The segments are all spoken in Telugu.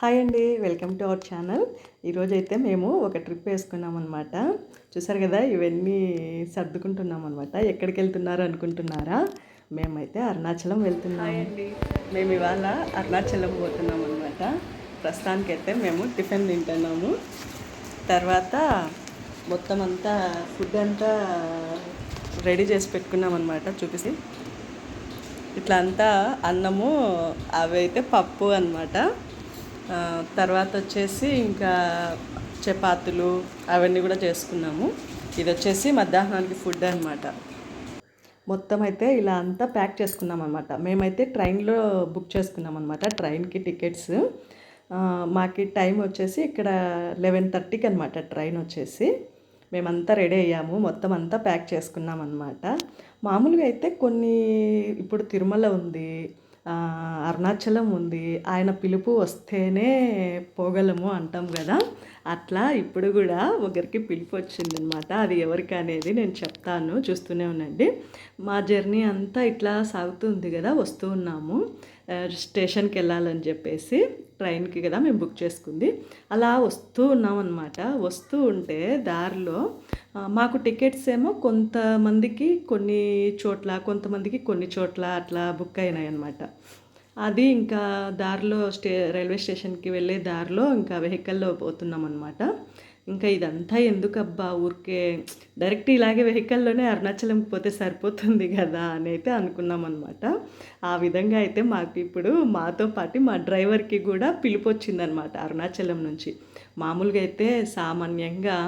హాయ్ అండి, వెల్కమ్ టు అవర్ ఛానల్. ఈరోజైతే మేము ఒక ట్రిప్ వేసుకున్నాం అనమాట. చూసారు కదా, ఇవన్నీ సర్దుకుంటున్నాం అనమాట. ఎక్కడికి వెళ్తున్నారు అనుకుంటున్నారా? మేమైతే అరుణాచలం వెళ్తున్నాం అండి. మేము ఇవాళ అరుణాచలం పోతున్నాం అనమాట. ప్రస్తుతానికైతే మేము టిఫిన్ తింటున్నాము. తర్వాత మొత్తం అంతా ఫుడ్ అంతా రెడీ చేసి పెట్టుకున్నాం అనమాట. చూపిసి ఇట్లా అంతా అన్నము, అవి అయితే పప్పు అనమాట. తర్వాత వచ్చేసి ఇంకా చపాతీలు అవన్నీ కూడా చేసుకున్నాము. ఇది వచ్చేసి మధ్యాహ్నానికి ఫుడ్ అనమాట. మొత్తం అయితే ఇలా అంతా ప్యాక్ చేసుకున్నాం అనమాట. మేమైతే ట్రైన్లో బుక్ చేసుకున్నాం అనమాట, ట్రైన్కి టికెట్స్. మాకు టైం వచ్చేసి ఇక్కడ 11:30కి అనమాట ట్రైన్ వచ్చేసి. మేమంతా రెడీ అయ్యాము, మొత్తం అంతా ప్యాక్ చేసుకున్నాం అనమాట. మామూలుగా అయితే కొన్ని ఇప్పుడు తిరుమల ఉంది, అరుణాచలం ఉంది, ఆయన పిలుపు వస్తేనే పోగలము అంటాం కదా. అట్లా ఇప్పుడు కూడా ఒకరికి పిలుపు వచ్చిందనమాట. అది ఎవరికి అనేది నేను చెప్తాను, చూస్తూనే ఉండండి. మా జర్నీ అంతా ఇట్లా సాగుతుంది కదా, వస్తూ ఉన్నాము స్టేషన్కి వెళ్ళాలని చెప్పేసి. ట్రైన్కి కదా మేము బుక్ చేసుకుంది. అలా వస్తూ ఉన్నాం అనమాట. వస్తూ ఉంటే దారిలో మాకు టికెట్స్ ఏమో కొంతమందికి కొన్ని చోట్ల, కొంతమందికి కొన్ని చోట్ల అట్లా బుక్ అయినాయి అనమాట. అది ఇంకా దారిలో రైల్వే స్టేషన్కి వెళ్ళే దారిలో ఇంకా వెహికల్లో పోతున్నాం అనమాట. ఇంకా ఇదంతా ఎందుకబ్బా, ఊరికే డైరెక్ట్ ఇలాగే వెహికల్లోనే అరుణాచలంకి పోతే సరిపోతుంది కదా అని అయితే అనుకున్నాం అనమాట. ఆ విధంగా అయితే మాకు ఇప్పుడు మాతో పాటు మా డ్రైవర్కి కూడా పిలుపు వచ్చిందనమాట అరుణాచలం నుంచి. మామూలుగా అయితే సామాన్యంగా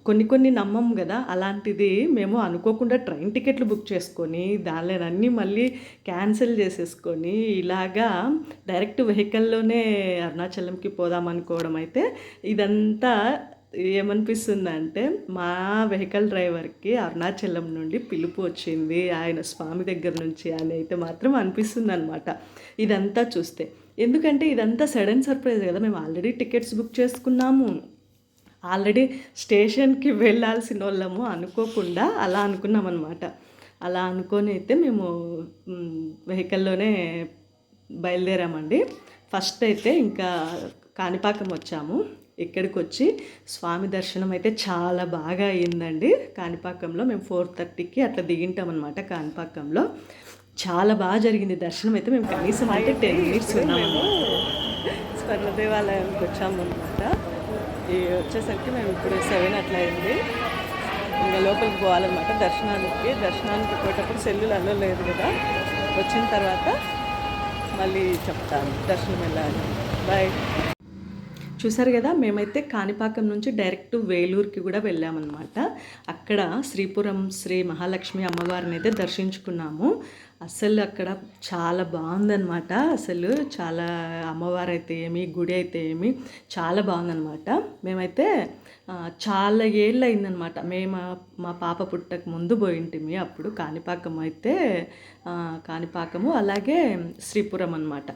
కొన్ని నమ్మం కదా, అలాంటిది మేము అనుకోకుండా ట్రైన్ టికెట్లు బుక్ చేసుకొని దానిలో అన్నీ మళ్ళీ క్యాన్సిల్ చేసేసుకొని ఇలాగా డైరెక్ట్ వెహికల్లోనే అరుణాచలంకి పోదామనుకోవడం అయితే ఇదంతా ఏమనిపిస్తుందంటే మా వెహికల్ డ్రైవర్కి అరుణాచలం నుండి పిలుపు వచ్చింది ఆయన స్వామి దగ్గర నుంచి అని అయితే మాత్రం అనిపిస్తుంది అనమాట ఇదంతా చూస్తే. ఎందుకంటే ఇదంతా సడన్ సర్ప్రైజ్ కదా, మేము ఆల్రెడీ టికెట్స్ బుక్ చేసుకున్నాము, ఆల్రెడీ స్టేషన్కి వెళ్ళాల్సిన వాళ్ళము, అనుకోకుండా అలా అనుకున్నాం అనమాట. అలా అనుకొని అయితే మేము వెహికల్లోనే బయలుదేరామండి. ఫస్ట్ అయితే ఇంకా కాణిపాకం వచ్చాము. ఇక్కడికి వచ్చి స్వామి దర్శనం అయితే చాలా బాగా అయ్యిందండి. కాణిపాకంలో మేము 4:30కి అట్లా దిగింటామన్నమాట. కాణిపాకంలో చాలా బాగా జరిగింది దర్శనం అయితే. మేము కనీసం అయితే 10 మినిట్స్ ఉన్నాము. స్వర్ణ దేవాలయానికి వచ్చామన్నమాట. వచ్చేసరికి మేము ఇప్పుడు 7 అట్లా అయింది. ఇంకా లోపలికి పోవాలన్నమాట దర్శనానికి పోయేటప్పుడు సెల్లులు అల్లో లేదు కదా. వచ్చిన తర్వాత మళ్ళీ చెప్తాను దర్శనం వెళ్ళాలి. బాయ్. చూసారు కదా, మేమైతే కాణిపాకం నుంచి డైరెక్ట్ వేలూరుకి కూడా వెళ్ళామన్నమాట. అక్కడ శ్రీపురం శ్రీ మహాలక్ష్మి అమ్మవారిని అయితే దర్శించుకున్నాము. అసలు అక్కడ చాలా బాగుందన్నమాట. అసలు చాలా అమ్మవారు అయితే ఏమి, గుడి అయితే ఏమి చాలా బాగుందన్నమాట. మేమైతే చాలా ఏళ్ళు అయిందనమాట, మేము మా పాప పుట్టక ముందు పోయింటిమి. అప్పుడు కాణిపాకము అలాగే శ్రీపురం అనమాట.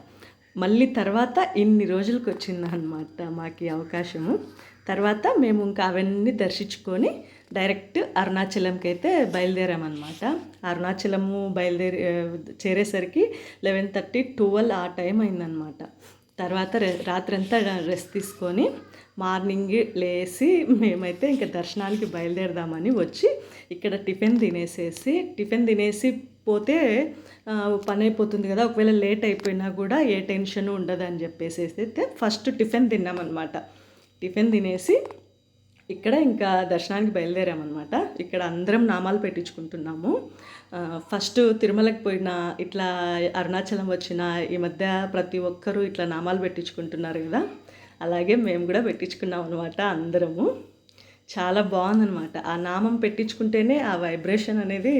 మళ్ళీ తర్వాత ఇన్ని రోజులకు వచ్చిందనమాట మాకు ఈ అవకాశము. తర్వాత మేము ఇంకా అవన్నీ దర్శించుకొని డైరెక్ట్ అరుణాచలంకి అయితే బయలుదేరామన్నమాట. అరుణాచలము చేరేసరికి 11:30, 12 ఆ టైం అయిందనమాట. తర్వాత రాత్రంతా రెస్ట్ తీసుకొని మార్నింగ్ లేచి మేమైతే ఇంకా దర్శనానికి బయలుదేరదామని వచ్చి ఇక్కడ టిఫిన్ తినేసి పోతే పని అయిపోతుంది కదా, ఒకవేళ లేట్ అయిపోయినా కూడా ఏ టెన్షన్ ఉండదని చెప్పేసి అయితే ఫస్ట్ టిఫిన్ తిన్నామన్నమాట. టిఫిన్ తినేసి ఇక్కడ ఇంకా దర్శనానికి బయలుదేరామన్నమాట. ఇక్కడ అందరం నామాలు పెట్టించుకుంటున్నాము. ఫస్ట్ తిరుమలకి పోయిన, ఇట్లా అరుణాచలం వచ్చిన ఈ మధ్య ప్రతి ఒక్కరూ ఇట్లా నామాలు పెట్టించుకుంటున్నారు కదా, అలాగే మేము కూడా పెట్టించుకున్నాం అనమాట అందరము. చాలా బాగుందనమాట. ఆ నామం పెట్టించుకుంటేనే ఆ వైబ్రేషన్ అనేది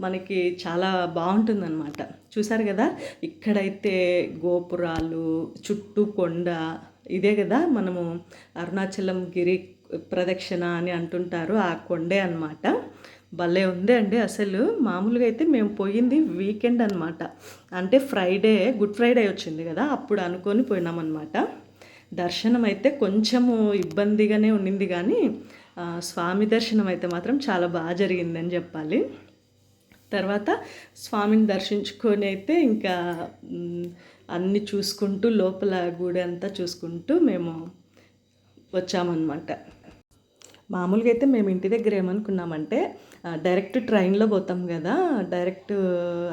మనకి చాలా బాగుంటుందన్నమాట. చూసారు కదా, ఇక్కడైతే గోపురాలు, చుట్టూ కొండ, ఇదే కదా మనము అరుణాచలం గిరి ప్రదక్షిణ అని అంటుంటారు, ఆ కొండే అనమాట. భలే ఉంది అండి. అసలు మామూలుగా అయితే మేము పోయింది వీకెండ్ అనమాట, అంటే గుడ్ ఫ్రైడే వచ్చింది కదా, అప్పుడు అనుకొని పోయినామన్నమాట. దర్శనం అయితే కొంచెము ఇబ్బందిగానే ఉండింది, కానీ స్వామి దర్శనం అయితే మాత్రం చాలా బాగా జరిగిందని చెప్పాలి. తర్వాత స్వామిని దర్శించుకొని అయితే ఇంకా అన్నీ చూసుకుంటూ లోపల గుడి అంతా చూసుకుంటూ మేము వచ్చామన్నమాట. మామూలుగా అయితే మేము ఇంటి దగ్గర ఏమనుకున్నామంటే డైరెక్ట్ ట్రైన్లో పోతాం కదా, డైరెక్ట్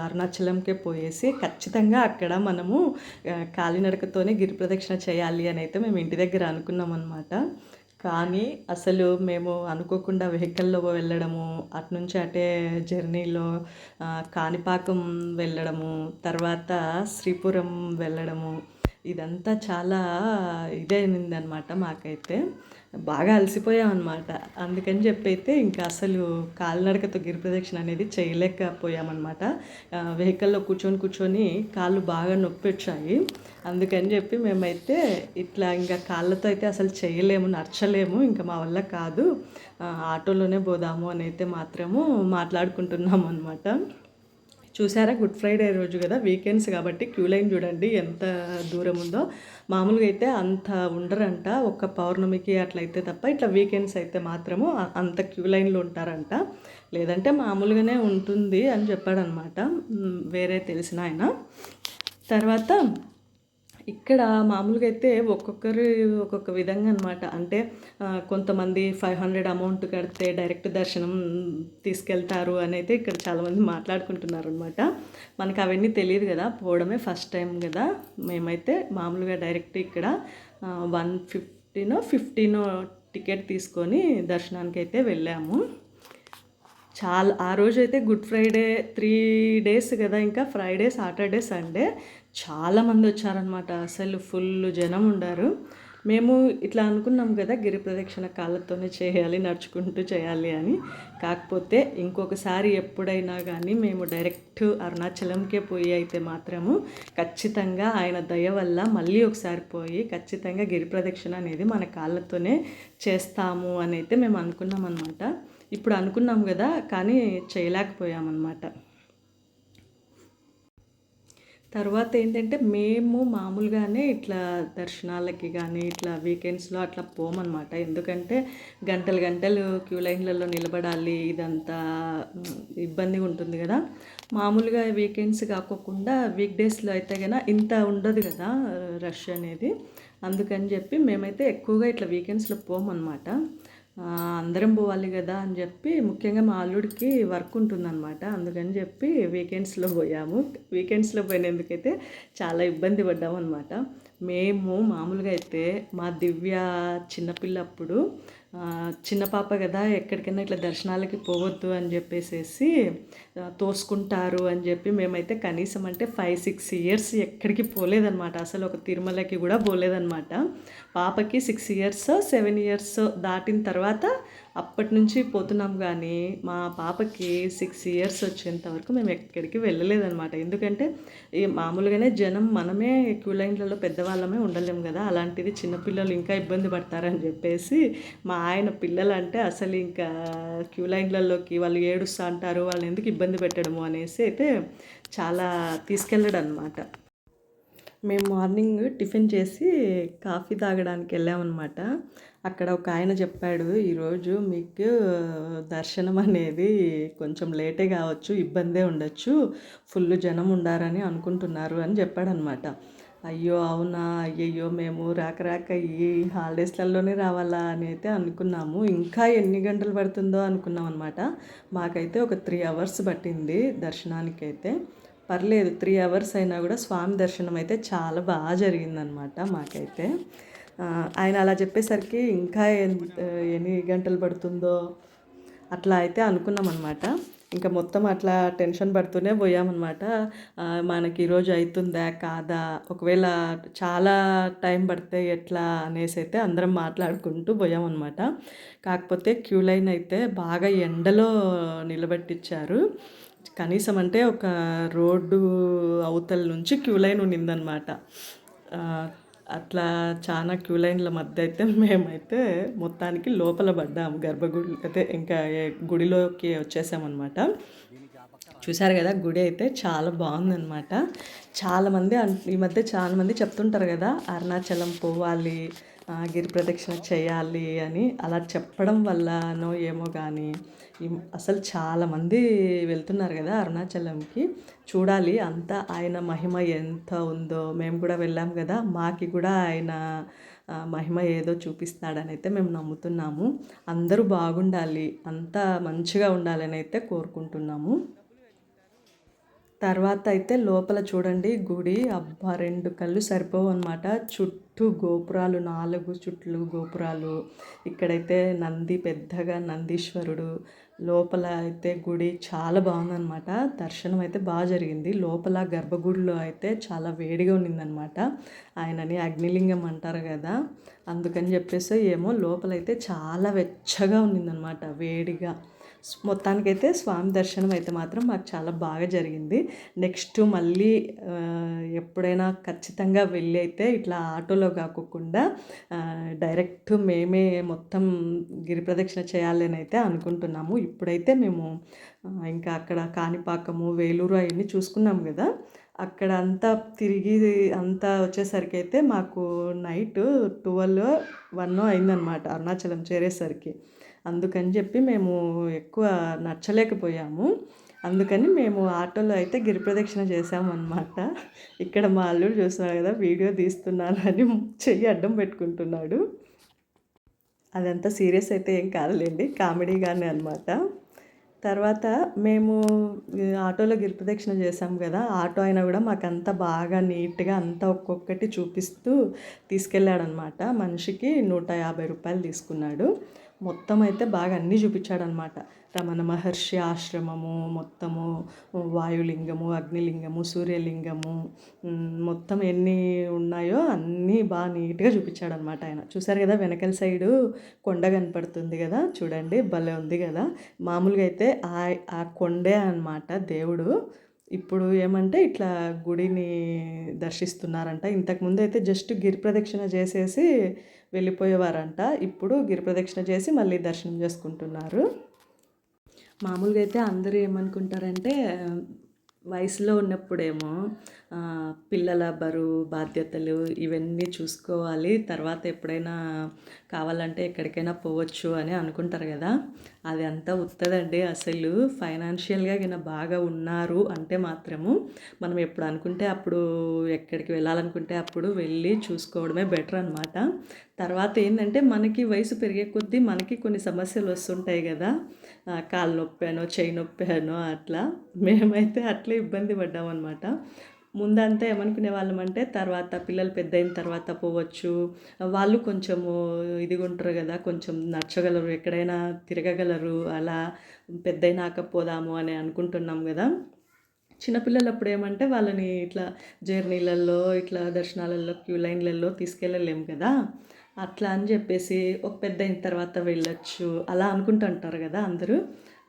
అరుణాచలంకే పోయేసి ఖచ్చితంగా అక్కడ మనము కాలినడకతోనే గిరి ప్రదక్షిణ చేయాలి అని అయితే మేము ఇంటి దగ్గర అనుకున్నాం అనమాట. కానీ అసలు మేము అనుకోకుండా వెహికల్లో వెళ్ళడము, అటునుంచి అటే జర్నీలో కాణిపాకం వెళ్ళడము, తర్వాత శ్రీపురం వెళ్ళడము, ఇదంతా చాలా ఇదైందనమాట. మాకైతే బాగా అలసిపోయామన్నమాట. అందుకని చెప్పి అయితే ఇంకా అసలు కాలినడకతో గిరి ప్రదక్షిణ అనేది చేయలేకపోయామన్నమాట. వెహికల్లో కూర్చొని కాళ్ళు బాగా నొప్పి వచ్చాయి. అందుకని చెప్పి మేమైతే ఇట్లా ఇంకా కాళ్ళతో అయితే అసలు చేయలేము, నడచలేము, ఇంకా మా వల్ల కాదు, ఆటోలోనే పోదాము అని అయితే మాత్రము మాట్లాడుకుంటున్నాము అనమాట. చూసారా, గుడ్ ఫ్రైడే రోజు కదా, వీకెండ్స్ కాబట్టి క్యూ లైన్ చూడండి ఎంత దూరం ఉందో. మామూలుగా అయితే అంత ఉండరంట, ఒక్క పౌర్ణమికి అట్లయితే తప్ప, ఇట్లా వీకెండ్స్ అయితే మాత్రము అంత క్యూ లైన్లో ఉంటారంట, లేదంటే మామూలుగానే ఉంటుంది అని చెప్పాడనమాట వేరే తెలిసిన ఆయన. తర్వాత ఇక్కడ మామూలుగా అయితే ఒక్కొక్కరు ఒక్కొక్క విధంగా అనమాట. అంటే కొంతమంది 500 అమౌంట్ కడితే డైరెక్ట్ దర్శనం తీసుకెళ్తారు అని అయితే ఇక్కడ చాలామంది మాట్లాడుకుంటున్నారు అనమాట. మనకు అవన్నీ తెలియదు కదా, పోవడమే ఫస్ట్ టైం కదా. మేమైతే మామూలుగా డైరెక్ట్ ఇక్కడ 115 టికెట్ తీసుకొని దర్శనానికి అయితే వెళ్ళాము. చాలా ఆ రోజు అయితే గుడ్ ఫ్రైడే 3 డేస్ కదా, ఇంకా ఫ్రైడే, సాటర్డే, సండే చాలామంది వచ్చారనమాట. అసలు ఫుల్ జనం ఉండారు. మేము ఇట్లా అనుకున్నాం కదా, గిరి ప్రదక్షిణ కాళ్ళతోనే చేయాలి, నడుచుకుంటూ చేయాలి అని. కాకపోతే ఇంకొకసారి ఎప్పుడైనా కానీ మేము డైరెక్ట్ అరుణాచలంకే పోయి అయితే మాత్రము ఖచ్చితంగా ఆయన దయ వల్ల మళ్ళీ ఒకసారి పోయి ఖచ్చితంగా గిరి ప్రదక్షిణ అనేది మన కాళ్ళతోనే చేస్తాము అని అయితే మేము అనుకున్నాం అనమాట. ఇప్పుడు అనుకున్నాం కదా, కానీ చేయలేకపోయామన్నమాట. తర్వాత ఏంటంటే మేము మామూలుగానే ఇట్లా దర్శనాలకి కానీ ఇట్లా వీకెండ్స్లో అట్లా పోమన్నమాట. ఎందుకంటే గంటలు క్యూ లైన్లలో నిలబడాలి, ఇదంతా ఇబ్బందిగా ఉంటుంది కదా. మామూలుగా వీకెండ్స్ కాకోకుండా వీక్ డేస్లో అయితే కన్నా ఇంత ఉండదు కదా రష్ అనేది. అందుకని చెప్పి మేమైతే ఎక్కువగా ఇట్లా వీకెండ్స్లో పోమన్నమాట. అందరం పోవాలి కదా అని చెప్పి, ముఖ్యంగా మా అల్లుడికి వర్క్ ఉంటుందన్నమాట. అందుకని చెప్పి వీకెండ్స్లో పోయాము. వీకెండ్స్లో పోయినందుకైతే చాలా ఇబ్బంది పడ్డాము అనమాట. మేము మామూలుగా అయితే మా దివ్య చిన్నపిల్లప్పుడు చిన్న పాప కదా, ఎక్కడికైనా ఇట్లా దర్శనాలకి పోవద్దు అని చెప్పేసి తోసుకుంటారు అని చెప్పి మేమైతే కనీసం అంటే 5-6 ఇయర్స్ ఎక్కడికి పోలేదన్నమాట. అసలు ఒక తిరుమలకి కూడా పోలేదన్నమాట. పాపకి 6 ఇయర్స్ 7 ఇయర్స్ దాటిన తర్వాత అప్పటి నుంచి పోతున్నాం. కానీ మా పాపకి 6 ఇయర్స్ వచ్చేంత వరకు మేము ఎక్కడికి వెళ్ళలేదన్నమాట. ఎందుకంటే ఈ మామూలుగానే జనం, మనమే క్యూ లైన్లలో పెద్దవాళ్ళమే ఉండలేము కదా, అలాంటిది చిన్నపిల్లలు ఇంకా ఇబ్బంది పడతారని చెప్పేసి మా ఆయన పిల్లలు అంటే అసలు ఇంకా క్యూ లైన్లలోకి వాళ్ళు ఏడుస్తూ అంటారు, వాళ్ళని ఎందుకు ఇబ్బంది పెట్టడము అనేసి అయితే చాలా తీసుకెళ్ళడం అనమాట. మేము మార్నింగ్ టిఫిన్ చేసి కాఫీ తాగడానికి వెళ్ళామన్నమాట. అక్కడ ఒక ఆయన చెప్పాడు, ఈరోజు మీకు దర్శనం అనేది కొంచెం లేటే కావచ్చు, ఇబ్బందే ఉండొచ్చు, ఫుల్ జనం ఉండారని అనుకుంటున్నారు అని చెప్పాడనమాట. అయ్యో అవునా, అయ్యయ్యో మేము రాక ఈ హాలిడేస్లలోనే రావాలా అని అయితే అనుకున్నాము. ఇంకా ఎన్ని గంటలు పడుతుందో అనుకున్నాం అనమాట. మాకైతే ఒక 3 అవర్స్ పట్టింది దర్శనానికి అయితే. పర్లేదు, 3 అవర్స్ అయినా కూడా స్వామి దర్శనం అయితే చాలా బాగా జరిగిందనమాట మాకైతే. ఆయన అలా చెప్పేసరికి ఇంకా ఎన్ని గంటలు పడుతుందో అట్లా అయితే అనుకున్నాం అనమాట. ఇంకా మొత్తం అట్లా టెన్షన్ పడుతూనే పోయామన్నమాట. మనకి ఈరోజు అవుతుందా కాదా, ఒకవేళ చాలా టైం పడితే ఎట్లా అనేసి అయితే అందరం మాట్లాడుకుంటూ పోయామన్నమాట. కాకపోతే క్యూ లైన్ అయితే బాగా ఎండలో నిలబెట్టించారు. కనీసం అంటే ఒక రోడ్డు అవతల నుంచి క్యూ లైన్ ఉండిందనమాట. అట్లా చాలా క్యూ లైన్ల మధ్య అయితే మేమైతే మొత్తానికి లోపల పడ్డాము, గర్భగుడి అయితే ఇంకా గుడిలోకి వచ్చేసామన్నమాట. చూసారు కదా, గుడి అయితే చాలా బాగుందన్నమాట. చాలామంది ఈ మధ్య చాలామంది చెప్తుంటారు కదా, అరుణాచలం పోవాలి, గిరి ప్రదక్షిణ చేయాలి అని అలా చెప్పడం వల్లనో ఏమో కానీ అసలు చాలామంది వెళ్తున్నారు కదా అరుణాచలంకి. చూడాలి అంతా ఆయన మహిమ ఎంత ఉందో. మేము కూడా వెళ్ళాం కదా, మాకి కూడా ఆయన మహిమ ఏదో చూపిస్తాడని అయితే మేము నమ్ముతున్నాము. అందరూ బాగుండాలి, అంతా మంచిగా ఉండాలని అయితే కోరుకుంటున్నాము. తర్వాత అయితే లోపల చూడండి గుడి, అబ్బా 2 కళ్ళు సరిపోవు అనమాట. చుట్టూ గోపురాలు, 4 చుట్లు గోపురాలు. ఇక్కడైతే నంది, పెద్దగా నందీశ్వరుడు. లోపల అయితే గుడి చాలా బాగుందనమాట. దర్శనం అయితే బాగా జరిగింది. లోపల గర్భగుడిలో అయితే చాలా వేడిగా ఉన్నిందనమాట. ఆయనని అగ్నిలింగం అంటారు కదా, అందుకని చెప్పేసి ఏమో లోపలైతే చాలా వెచ్చగా ఉన్నిందనమాట, వేడిగా. మొత్తానికైతే స్వామి దర్శనం అయితే మాత్రం మాకు చాలా బాగా జరిగింది. నెక్స్ట్ మళ్ళీ ఎప్పుడైనా ఖచ్చితంగా వెళ్ళి అయితే ఇట్లా ఆటోలో కాకుండా డైరెక్ట్ మేమే మొత్తం గిరి ప్రదక్షిణ చేయాలని అయితే అనుకుంటున్నాము. ఇప్పుడైతే మేము ఇంకా అక్కడ కాణిపాకము, వేలూరు అవన్నీ చూసుకున్నాం కదా, అక్కడ అంతా తిరిగి అంతా వచ్చేసరికి అయితే మాకు నైట్ 12-1 అయిందనమాట అరుణాచలం చేరేసరికి. అందుకని చెప్పి మేము ఎక్కువ నచ్చలేకపోయాము. అందుకని మేము ఆటోలో అయితే గిరి ప్రదక్షిణ చేసామన్నమాట. ఇక్కడ మా అల్లుడు చూస్తున్నారు కదా, వీడియో తీస్తున్నానని చెయ్యి అడ్డం పెట్టుకుంటున్నాడు. అదంతా సీరియస్ అయితే ఏం కాదులేండి, కామెడీగానే అనమాట. తర్వాత మేము ఆటోలో గిరి ప్రదక్షిణ చేసాం కదా, ఆటో అయినా కూడా మాకంతా బాగా నీట్గా అంతా ఒక్కొక్కటి చూపిస్తూ తీసుకెళ్ళాడనమాట. మనిషికి 150 రూపాయలు తీసుకున్నాడు. మొత్తం అయితే బాగా అన్నీ చూపించాడనమాట. రమణ మహర్షి ఆశ్రమము మొత్తము, వాయులింగము, అగ్నిలింగము, సూర్యలింగము, మొత్తం ఎన్ని ఉన్నాయో అన్నీ బాగా నీట్గా చూపించాడనమాట ఆయన. చూసారు కదా వెనకల సైడు కొండ కనపడుతుంది కదా, చూడండి భలే ఉంది కదా. మామూలుగా అయితే ఆ కొండే అనమాట దేవుడు. ఇప్పుడు ఏమంటే ఇట్లా గుడిని దర్శిస్తున్నారంట. ఇంతకుముందు అయితే జస్ట్ గిరి ప్రదక్షిణ చేసేసి వెళ్ళిపోయేవారంట. ఇప్పుడు గిరి ప్రదక్షిణ చేసి మళ్ళీ దర్శనం చేసుకుంటున్నారు. మామూలుగా అయితే అందరూ ఏమనుకుంటారంటే వయసులో ఉన్నప్పుడేమో పిల్లల బరువు, బాధ్యతలు ఇవన్నీ చూసుకోవాలి, తర్వాత ఎప్పుడైనా కావాలంటే ఎక్కడికైనా పోవచ్చు అని అనుకుంటారు కదా. అది అంతా ఉత్తదండి. అసలు ఫైనాన్షియల్గా గిన బాగా ఉన్నారు అంటే మాత్రము మనం ఎప్పుడు అనుకుంటే అప్పుడు ఎక్కడికి వెళ్ళాలనుకుంటే అప్పుడు వెళ్ళి చూసుకోవడమే బెటర్ అనమాట. తర్వాత ఏంటంటే మనకి వయసు పెరిగే కొద్దీ మనకి కొన్ని సమస్యలు వస్తుంటాయి కదా, కాలు నొప్పానో చెయ్యి నొప్పానో అట్లా. మేమైతే అట్లే ఇబ్బంది పడ్డామన్నమాట. ముందంతా ఏమనుకునే వాళ్ళమంటే తర్వాత పిల్లలు పెద్ద అయిన తర్వాత పోవచ్చు, వాళ్ళు కొంచెము ఇదిగా ఉంటారు కదా, కొంచెం నడచగలరు, ఎక్కడైనా తిరగగలరు, అలా పెద్దయినాక పోదాము అని అనుకుంటున్నాం కదా. చిన్నపిల్లలు అప్పుడు ఏమంటే వాళ్ళని ఇట్లా జర్నీలలో, ఇట్లా దర్శనాలలో, క్యూ లైన్లలో తీసుకెళ్ళలేము కదా. అట్లా అని చెప్పేసి ఒక పెద్ద అయిన తర్వాత వెళ్ళొచ్చు అలా అనుకుంటుంటారు కదా అందరూ.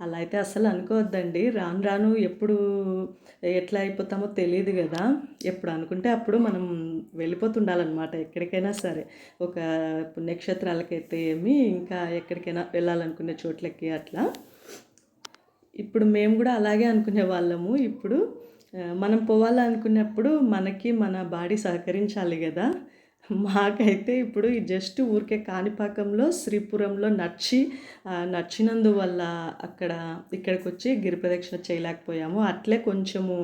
అలా అయితే అస్సలు అనుకోవద్దండి. రాను రాను ఎప్పుడు ఎట్లా అయిపోతామో తెలియదు కదా. ఎప్పుడు అనుకుంటే అప్పుడు మనం వెళ్ళిపోతుండాలన్నమాట ఎక్కడికైనా సరే. ఒక పుణ్యక్షేత్రాలకైతే ఏమి, ఇంకా ఎక్కడికైనా వెళ్ళాలనుకునే చోట్లకి అట్లా. ఇప్పుడు మేము కూడా అలాగే అనుకునే వాళ్ళము. ఇప్పుడు మనం పోవాలనుకున్నప్పుడు మనకి మన బాడీ సహకరించాలి కదా. మాకైతే ఇప్పుడు ఈ జస్ట్ ఊరికే కాణిపాకంలో శ్రీపురంలో నచ్చినందువల్ల ఇక్కడికి వచ్చి గిరి ప్రదక్షిణ చేయలేకపోయాము. అట్లే కొంచెము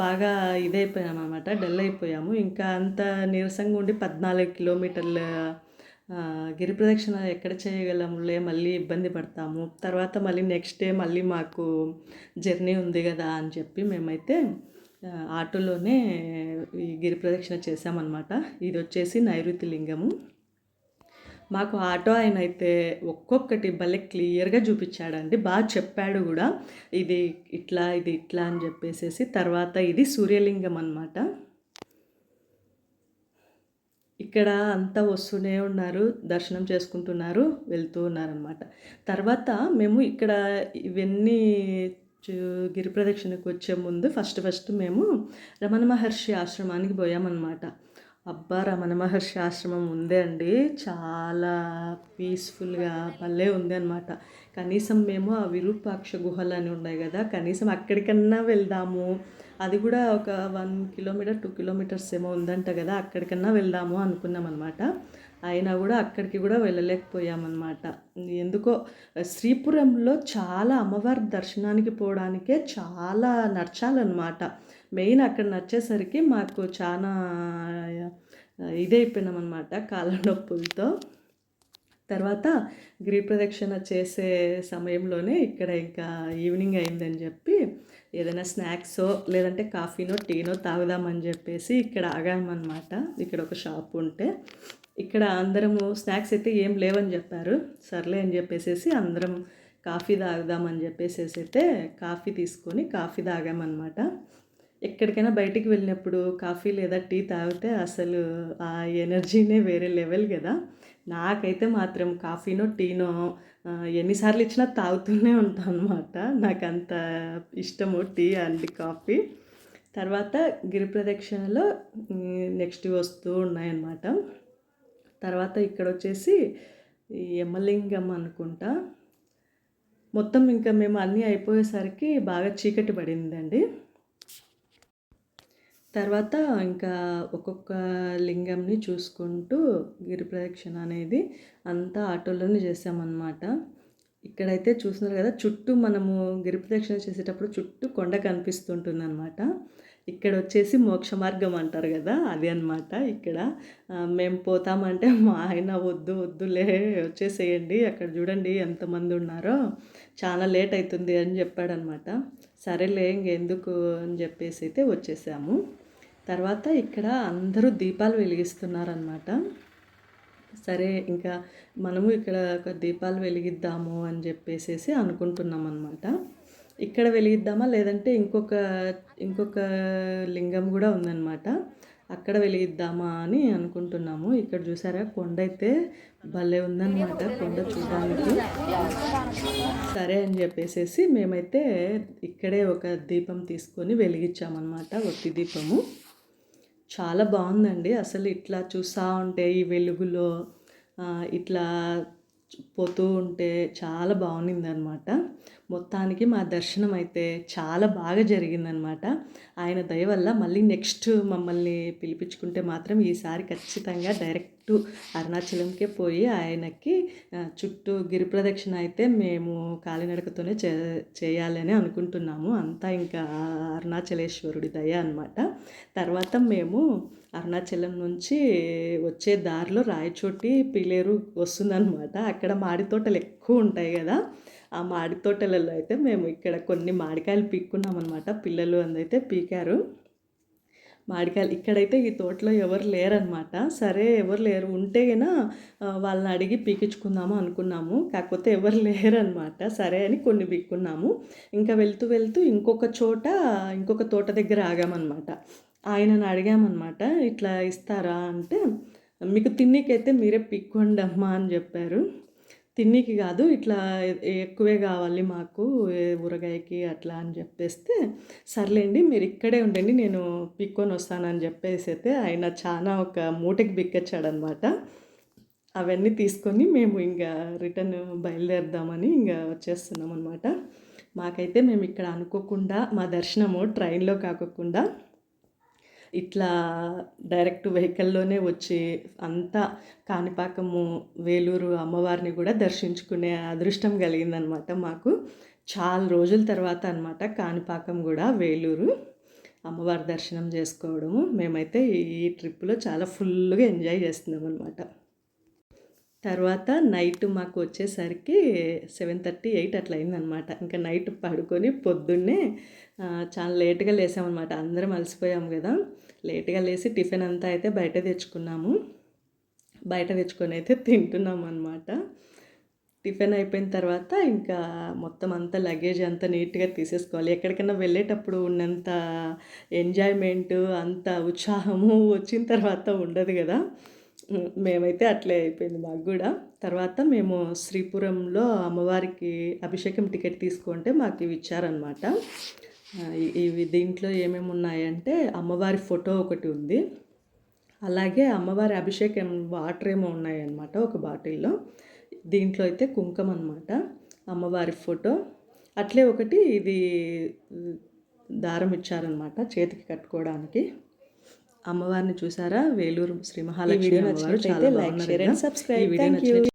బాగా ఇదైపోయాము అన్నమాట, డల్ అయిపోయాము. ఇంకా అంత నీరసంగా ఉండి 14 కిలోమీటర్ల గిరి ప్రదక్షిణ ఎక్కడ చేయగలములే, మళ్ళీ ఇబ్బంది పడతాము, తర్వాత మళ్ళీ నెక్స్ట్ డే మళ్ళీ మాకు జర్నీ ఉంది కదా అని చెప్పి మేమైతే ఆటోలోనే ఈ గిరి ప్రదక్షిణ చేసామన్నమాట. ఇది వచ్చేసి నైరుతి లింగము. మాకు ఆటో ఆయన అయితే ఒక్కొక్కటి భలే క్లియర్గా చూపించాడండి, బాగా చెప్పాడు కూడా. ఇది ఇట్లా, ఇది ఇట్లా అని చెప్పేసేసి. తర్వాత ఇది సూర్యలింగం అన్నమాట. ఇక్కడ అంతా వస్తూనే ఉన్నారు, దర్శనం చేసుకుంటున్నారు, వెళ్తూ ఉన్నారనమాట. తర్వాత మేము ఇక్కడ ఇవన్నీ గిరి ప్రదక్షిణకు వచ్చే ముందు ఫస్ట్ మేము రమణ మహర్షి ఆశ్రమానికి పోయామన్నమాట. అబ్బా, రమణ మహర్షి ఆశ్రమం ఉందే అండి, చాలా పీస్ఫుల్గా భలే ఉంది అనమాట. కనీసం మేము ఆ విరూపాక్ష గుహలు అని ఉన్నాయి కదా, కనీసం అక్కడికన్నా వెళ్దాము అది కూడా ఒక 1 కిలోమీటర్ 2 కిలోమీటర్స్ ఏమో ఉందంట కదా, అక్కడికన్నా వెళ్దాము అనుకున్నాం అనమాట. అయినా కూడా అక్కడికి కూడా వెళ్ళలేకపోయామన్నమాట. ఎందుకో శ్రీపురంలో చాలా అమ్మవారి దర్శనానికి పోవడానికే చాలా నడచాలన్నమాట. మెయిన్ అక్కడ నడిచేసరికి మాకు చాలా ఇదైపోయినామన్నమాట కాళ్ళ నొప్పులతో. తర్వాత గిరి ప్రదక్షిణ చేసే సమయంలోనే ఇక్కడ ఇంకా ఈవినింగ్ అయిందని చెప్పి ఏదైనా స్నాక్సో లేదంటే కాఫీనో టీనో తాగుదామని చెప్పేసి ఇక్కడ ఆగామన్నమాట. ఇక్కడ ఒక షాప్ ఉంటే ఇక్కడ అందరము స్నాక్స్ అయితే ఏం లేవని చెప్పారు. సర్లే అని చెప్పేసి అందరం కాఫీ తాగుదామని చెప్పేసి అయితే కాఫీ తీసుకొని కాఫీ తాగామన్నమాట. ఎక్కడికైనా బయటికి వెళ్ళినప్పుడు కాఫీ లేదా టీ తాగితే అసలు ఆ ఎనర్జీనే వేరే లెవెల్ కదా. నాకైతే మాత్రం కాఫీనో టీనో ఎన్నిసార్లు ఇచ్చినా తాగుతూనే ఉంటాను అనమాట. నాకు అంత ఇష్టము టీ అండ్ కాఫీ. తర్వాత గిరి ప్రదక్షిణలో నెక్స్ట్ వస్తూ ఉన్నాయన్నమాట. తర్వాత ఇక్కడ వచ్చేసి యమలింగం అనుకుంటా. మొత్తం ఇంకా మేము అన్నీ అయిపోయేసరికి బాగా చీకటి పడిందండి. తర్వాత ఇంకా ఒక్కొక్క లింగంని చూసుకుంటూ గిరి ప్రదక్షిణ అనేది అంతా ఆటోలోనే చేసామన్నమాట. ఇక్కడైతే చూస్తున్నారు కదా, చుట్టూ మనము గిరి ప్రదక్షిణ చేసేటప్పుడు చుట్టూ కొండ కనిపిస్తుంటుంది అనమాట. ఇక్కడ వచ్చేసి మోక్ష మార్గం అంటారు కదా, అది అనమాట. ఇక్కడ మేము పోతామంటే మా ఆయన వద్దు వద్దులే వచ్చేసేయండి, అక్కడ చూడండి ఎంతమంది ఉన్నారో, చాలా లేట్ అవుతుంది అని చెప్పాడనమాట. సరేలే ఇంకెందుకు అని చెప్పేసి అయితే వచ్చేసాము. తర్వాత ఇక్కడ అందరూ దీపాలు వెలిగిస్తున్నారనమాట. సరే ఇంకా మనము ఇక్కడ ఒక దీపాలు వెలిగిద్దాము అని చెప్పేసి అనుకుంటున్నాం అనమాట. ఇక్కడ వెలిగిద్దామా లేదంటే ఇంకొక లింగం కూడా ఉందన్నమాట, అక్కడ వెలిగిద్దామా అని అనుకుంటున్నాము. ఇక్కడ చూసారా కొండ అయితే భలే ఉందన్నమాట, కొండ చూడడానికి. సరే అని చెప్పేసి మేమైతే ఇక్కడే ఒక దీపం తీసుకొని వెలిగించామన్నమాట, ఒత్తి దీపము. చాలా బాగుందండి అసలు. ఇట్లా చూస్తూ ఉంటే ఈ వెలుగులో ఇట్లా పోతూ ఉంటే చాలా బాగుండిందనమాట. మొత్తానికి మా దర్శనం అయితే చాలా బాగా జరిగిందనమాట. ఆయన దయ వల్ల మళ్ళీ నెక్స్ట్ మమ్మల్ని పిలిపించుకుంటే మాత్రం ఈసారి ఖచ్చితంగా డైరెక్ట్ అరుణాచలంకే పోయి ఆయనకి చుట్టూ గిరి ప్రదక్షిణ అయితే మేము కాలినడకతోనే చేయాలని అనుకుంటున్నాము. అంతా ఇంకా అరుణాచలేశ్వరుడి దయ అనమాట. తర్వాత మేము అరుణాచలం నుంచి వచ్చే దారిలో రాయచోటి పిలేరు వస్తుందన్నమాట. అక్కడ మాడి తోటలు ఎక్కువ ఉంటాయి కదా, ఆ మాడి తోటలలో అయితే మేము ఇక్కడ కొన్ని మామిడికాయలు పీక్కున్నామన్నమాట. పిల్లలు అందైతే పీకారు మామిడికాయలు. ఇక్కడైతే ఈ తోటలో ఎవరు లేరనమాట. సరే ఎవరు లేరు, ఉంటే అయినా వాళ్ళని అడిగి పీకించుకుందాము అనుకున్నాము. కాకపోతే ఎవరు లేరనమాట. సరే అని కొన్ని పీక్కున్నాము. ఇంకా వెళ్తూ వెళ్తూ ఇంకొక తోట దగ్గర ఆగామన్నమాట. ఆయనను అడిగామన్నమాట, ఇట్లా ఇస్తారా అంటే, మీకు తిన్నీకైతే మీరే పీక్కోండి అమ్మా అని చెప్పారు. తిన్నీకి కాదు, ఇట్లా ఎక్కువే కావాలి మాకు ఊరగాయకి అట్లా అని చెప్పేస్తే, సర్లేండి మీరు ఇక్కడే ఉండండి నేను పీక్కొని వస్తానని చెప్పేసి అయితే ఆయన చాలా ఒక మూటకి బిక్కొచ్చాడనమాట. అవన్నీ తీసుకొని మేము ఇంకా రిటర్న్ బయలుదేరదామని ఇంకా వచ్చేస్తున్నాం అనమాట. మాకైతే మేము ఇక్కడ అనుకోకుండా మా దర్శనము ట్రైన్లో కాకుండా ఇట్లా డైరెక్ట్ వెహికల్లోనే వచ్చి అంతా కాణిపాకము వేలూరు అమ్మవారిని కూడా దర్శించుకునే అదృష్టం కలిగిందనమాట మాకు. చాలా రోజుల తర్వాత అనమాట కాణిపాకం కూడా వేలూరు అమ్మవారి దర్శనం చేసుకోవడము. మేమైతే ఈ ట్రిప్లో చాలా ఫుల్గా ఎంజాయ్ చేస్తున్నాం అనమాట. తర్వాత నైట్ మాకు వచ్చేసరికి 7:30, 8 అట్లా అయిందనమాట. ఇంకా నైట్ పడుకొని పొద్దున్నే చాలా లేట్గా లేసామన్నమాట. అందరం అలసిపోయాము కదా, లేట్గా లేచి టిఫిన్ అంతా అయితే బయట తెచ్చుకొని అయితే తింటున్నాము అనమాట. టిఫిన్ అయిపోయిన తర్వాత ఇంకా మొత్తం అంతా లగేజ్ అంతా నీట్గా తీసేసుకోవాలి. ఎక్కడికైనా వెళ్ళేటప్పుడు ఉన్నంత ఎంజాయ్మెంటు అంత ఉత్సాహము వచ్చిన తర్వాత ఉండదు కదా. మేమైతే అట్లే అయిపోయింది మాకు కూడా. తర్వాత మేము శ్రీపురంలో అమ్మవారికి అభిషేకం టికెట్ తీసుకుంటే మాకు ఇవి ఇచ్చారనమాట. ఇవి దీంట్లో ఏమేమి ఉన్నాయంటే అమ్మవారి ఫోటో ఒకటి ఉంది, అలాగే అమ్మవారి అభిషేకం వాటర్ ఏమో ఉన్నాయన్నమాట ఒక బాటిల్లో. దీంట్లో అయితే కుంకుమ అనమాట, అమ్మవారి ఫోటో. అట్లే ఒకటి ఇది దారం ఇచ్చారనమాట చేతికి కట్టుకోవడానికి. అమ్మవారిని చూసారా, వేలూరు శ్రీ మహాలక్ష్మి అమ్మవారు చాలా బాగున్నారు కదా. ఈ వీడియో నచ్చినట్లయితే